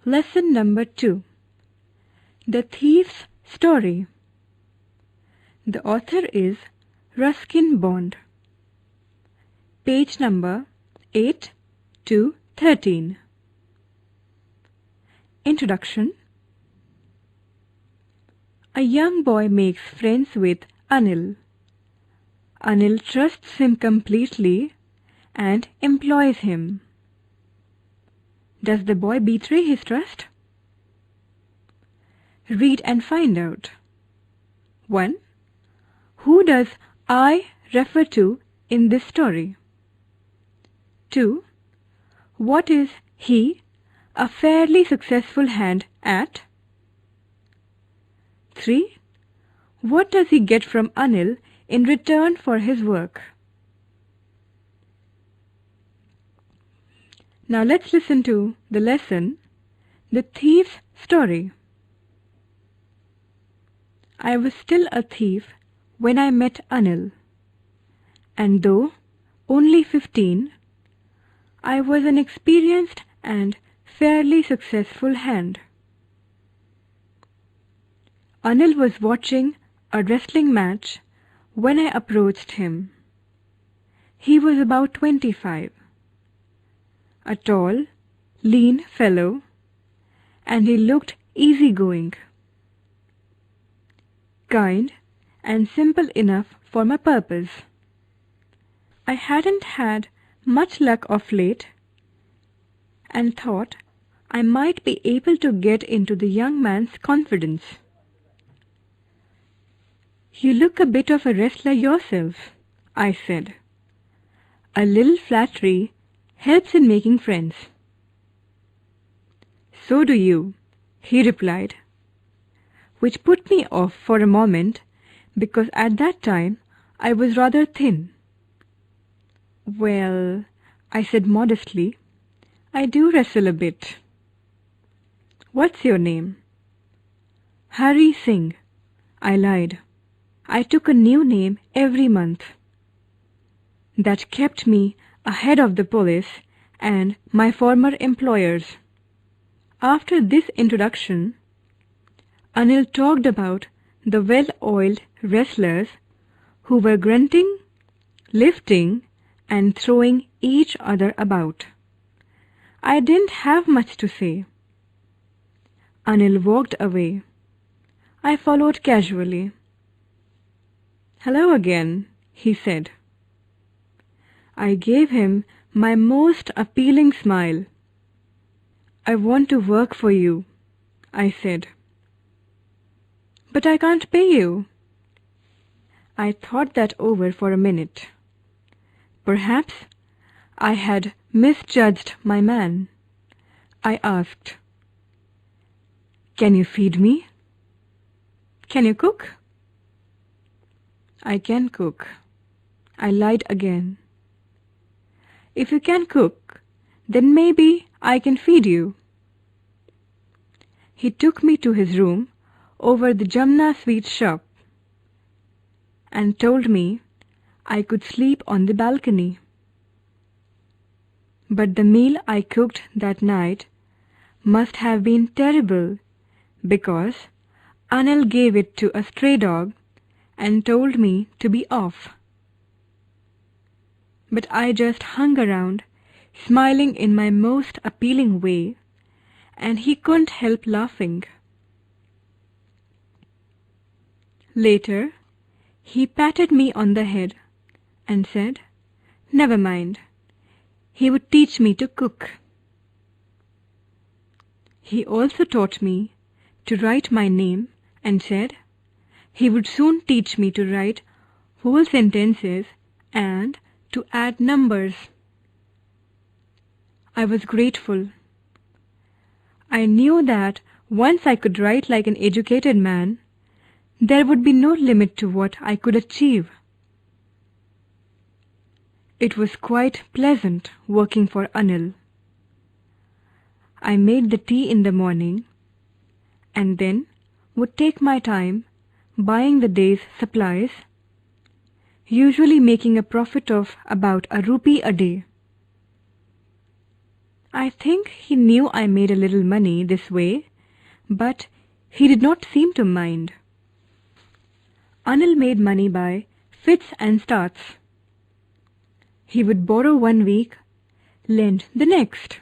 Lesson number 2. The Thief's Story. The author is Ruskin Bond. Page number 8 to 13. Introduction. A young boy makes friends with Anil. Anil trusts him completely and employs him. Does the boy betray his trust? Read and find out. 1. Who does I refer to in this story? 2. What is he, a fairly successful hand, at? 3. What does he get from Anil in return for his work? Now let's listen to the lesson, The Thief's Story. I was still a thief when I met Anil, and though only 15, I was an experienced and fairly successful hand. Anil was watching a wrestling match when I approached him. He was about 25. A tall, lean fellow, and he looked easygoing, kind and simple enough for my purpose. I hadn't had much luck of late and thought I might be able to get into the young man's confidence. "You look a bit of a wrestler yourself," I said. "A little flattery helps in making friends." "So do you," he replied, which put me off for a moment because at that time I was rather thin. "Well," I said modestly, "I do wrestle a bit." "What's your name?" "Hari Singh," I lied. I took a new name every month. That kept me ahead of the police and my former employers. After this introduction, Anil talked about the well-oiled wrestlers who were grunting, lifting, and throwing each other about. I didn't have much to say. Anil walked away. I followed casually. "Hello again," he said. I gave him my most appealing smile. "I want to work for you," I said. "But I can't pay you." I thought that over for a minute. Perhaps I had misjudged my man. I asked, "Can you feed me? Can you cook?" "I can cook." I lied again. "If you can cook, then maybe I can feed you." He took me to his room over the Jamna sweet shop and told me I could sleep on the balcony. But the meal I cooked that night must have been terrible because Anil gave it to a stray dog and told me to be off. But I just hung around, smiling in my most appealing way, and he couldn't help laughing. Later, he patted me on the head and said, "Never mind, he would teach me to cook." He also taught me to write my name and said he would soon teach me to write whole sentences and to add numbers. I was grateful. I knew that once I could write like an educated man, there would be no limit to what I could achieve. It was quite pleasant working for Anil. I made the tea in the morning and then would take my time buying the day's supplies, usually making a profit of about a rupee a day. I think he knew I made a little money this way, but he did not seem to mind. Anil made money by fits and starts. He would borrow 1 week, lend the next.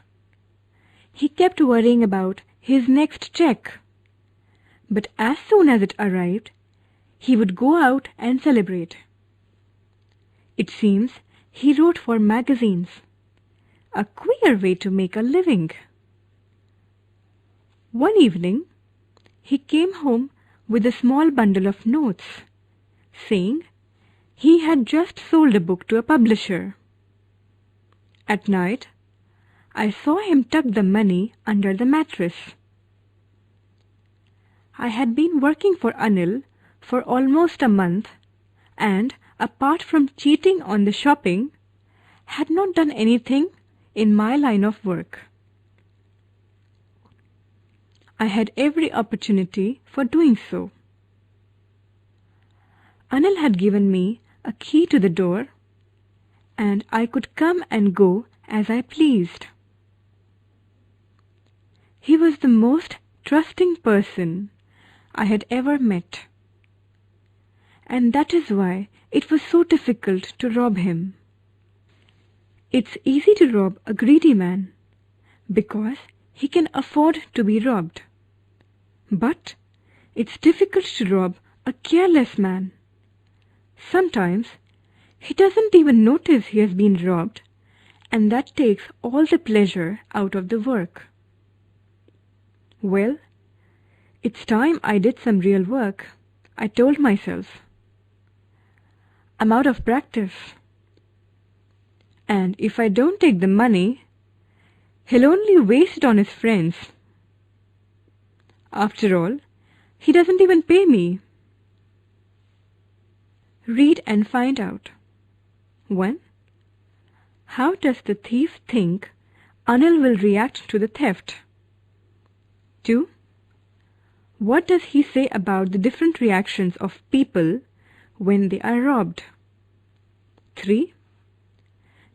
He kept worrying about his next check. But as soon as it arrived, he would go out and celebrate. It seems he wrote for magazines. A queer way to make a living. One evening, he came home with a small bundle of notes, saying he had just sold a book to a publisher. At night, I saw him tuck the money under the mattress. I had been working for Anil for almost a month and, apart from cheating on the shopping, had not done anything in my line of work. I had every opportunity for doing so. Anil had given me a key to the door, and I could come and go as I pleased. He was the most trusting person I had ever met, and that is why it was so difficult to rob him. It's easy to rob a greedy man, because he can afford to be robbed. But it's difficult to rob a careless man. Sometimes he doesn't even notice he has been robbed, and that takes all the pleasure out of the work. Well, it's time I did some real work, I told myself. I'm out of practice. And if I don't take the money, he'll only waste it on his friends. After all, he doesn't even pay me. Read and find out. 1. How does the thief think Anil will react to the theft? 2. What does he say about the different reactions of people when they are robbed? 3.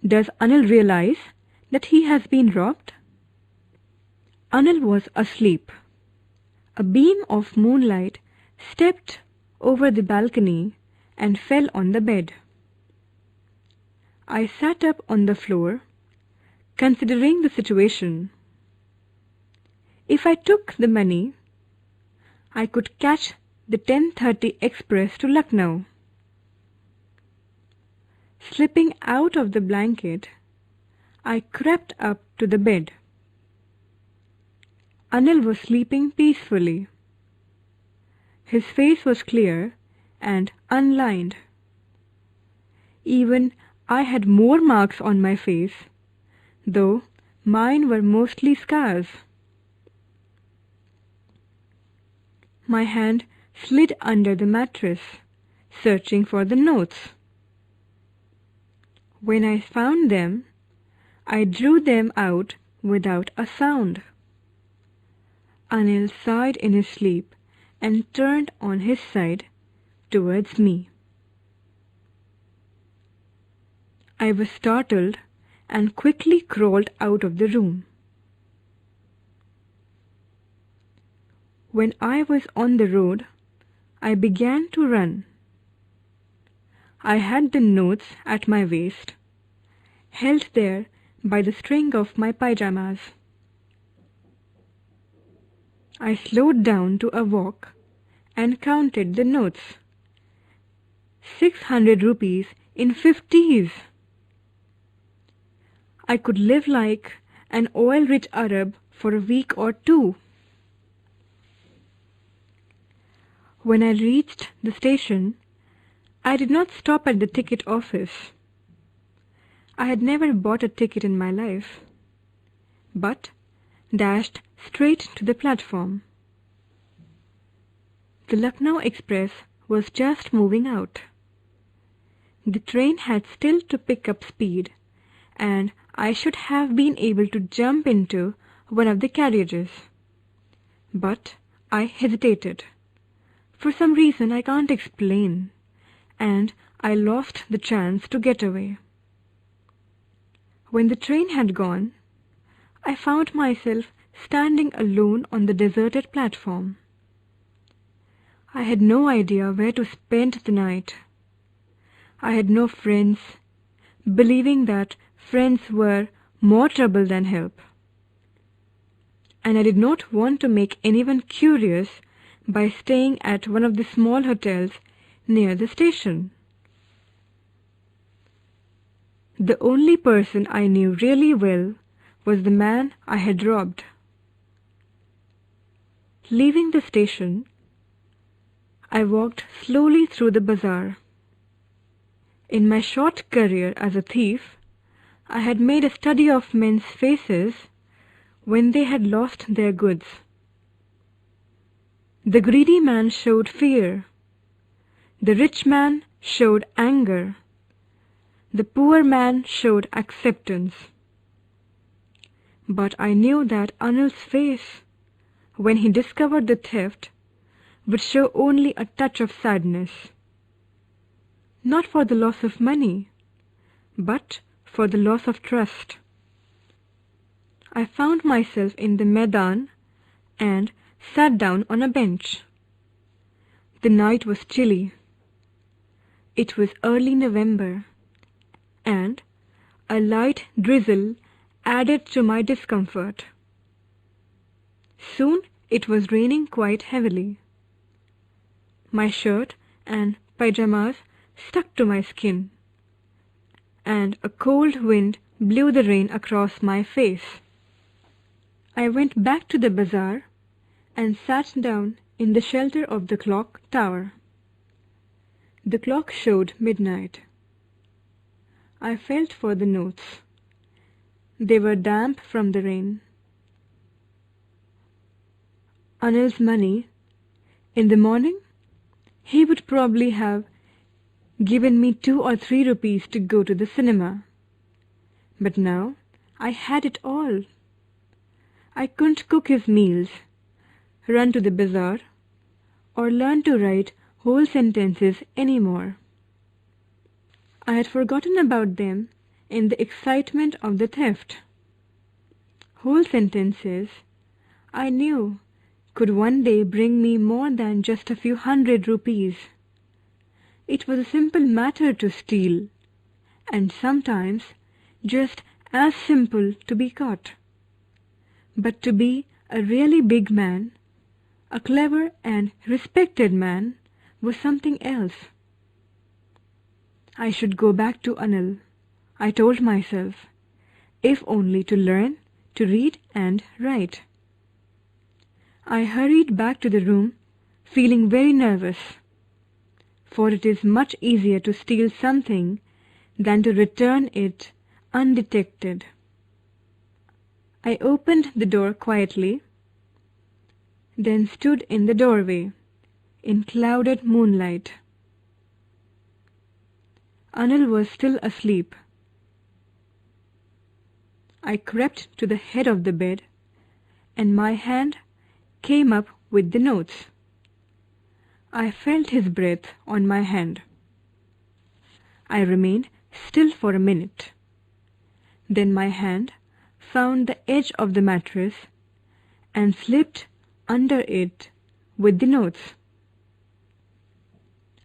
Does Anil realize that he has been robbed? Anil was asleep. A beam of moonlight stepped over the balcony and fell on the bed. I sat up on the floor, considering the situation. If I took the money, I could catch the 10:30 express to Lucknow. Slipping out of the blanket, I crept up to the bed. Anil was sleeping peacefully. His face was clear and unlined. Even I had more marks on my face, though mine were mostly scars. My hand slid under the mattress, searching for the notes. When I found them, I drew them out without a sound. Anil sighed in his sleep and turned on his side towards me. I was startled and quickly crawled out of the room. When I was on the road, I began to run. I had the notes at my waist, held there by the string of my pyjamas. I slowed down to a walk and counted the notes. 600 rupees in 50s. I could live like an oil-rich Arab for a week or two. When I reached the station, I did not stop at the ticket office. I had never bought a ticket in my life, but dashed straight to the platform. The Lucknow Express was just moving out. The train had still to pick up speed, and I should have been able to jump into one of the carriages. But I hesitated. For some reason I can't explain, and I lost the chance to get away. When the train had gone, I found myself standing alone on the deserted platform. I had no idea where to spend the night. I had no friends, believing that friends were more trouble than help. And I did not want to make anyone curious by staying at one of the small hotels near the station. The only person I knew really well was the man I had robbed. Leaving the station, I walked slowly through the bazaar. In my short career as a thief, I had made a study of men's faces when they had lost their goods. The greedy man showed fear. The rich man showed anger. The poor man showed acceptance. But I knew that Anil's face, when he discovered the theft, would show only a touch of sadness. Not for the loss of money, but for the loss of trust. I found myself in the Maidan and sat down on a bench. The night was chilly. It was early November, and a light drizzle added to my discomfort. Soon it was raining quite heavily. My shirt and pyjamas stuck to my skin, and a cold wind blew the rain across my face. I went back to the bazaar and sat down in the shelter of the clock tower. The clock showed midnight. I felt for the notes. They were damp from the rain. Anil's money. In the morning, he would probably have given me 2 or 3 rupees to go to the cinema. But now I had it all. I couldn't cook his meals, run to the bazaar, or learn to write whole sentences anymore. I had forgotten about them in the excitement of the theft. Whole sentences, I knew, could one day bring me more than just a few 100 rupees. It was a simple matter to steal, and sometimes just as simple to be caught. But to be a really big man, a clever and respected man, was something else. I should go back to Anil, I told myself, if only to learn to read and write. I hurried back to the room, feeling very nervous, for it is much easier to steal something than to return it undetected. I opened the door quietly, then stood in the doorway, in clouded moonlight. Anil was still asleep. I crept to the head of the bed, and my hand came up with the notes. I felt his breath on my hand. I remained still for a minute. Then my hand found the edge of the mattress and slipped under it with the notes.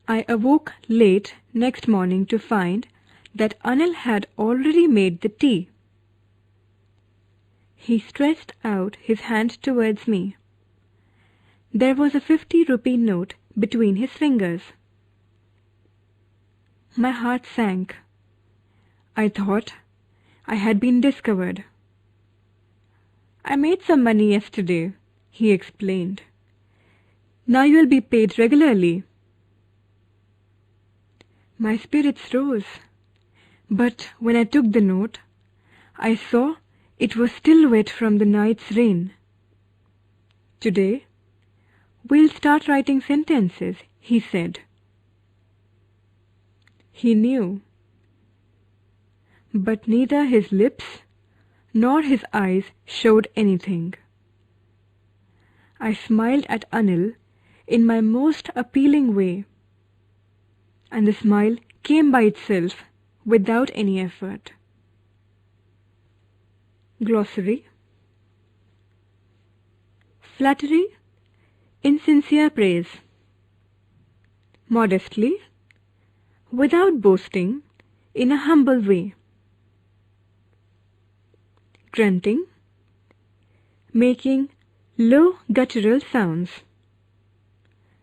I awoke late next morning to find that Anil had already made the tea. He stretched out his hand towards me. There was a 50-rupee note between his fingers. My heart sank. I thought I had been discovered. I made some money yesterday, he explained. Now you will be paid regularly. My spirits rose, but when I took the note, I saw it was still wet from the night's rain. Today, we'll start writing sentences, he said. He knew, but neither his lips nor his eyes showed anything. I smiled at Anil in my most appealing way, and the smile came by itself without any effort. Glossary. Flattery, insincere praise. Modestly, without boasting, in a humble way. Grunting, making low guttural sounds.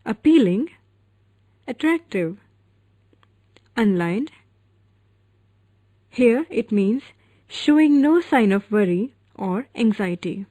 Appealing, attractive. Unlined, here it means showing no sign of worry or anxiety.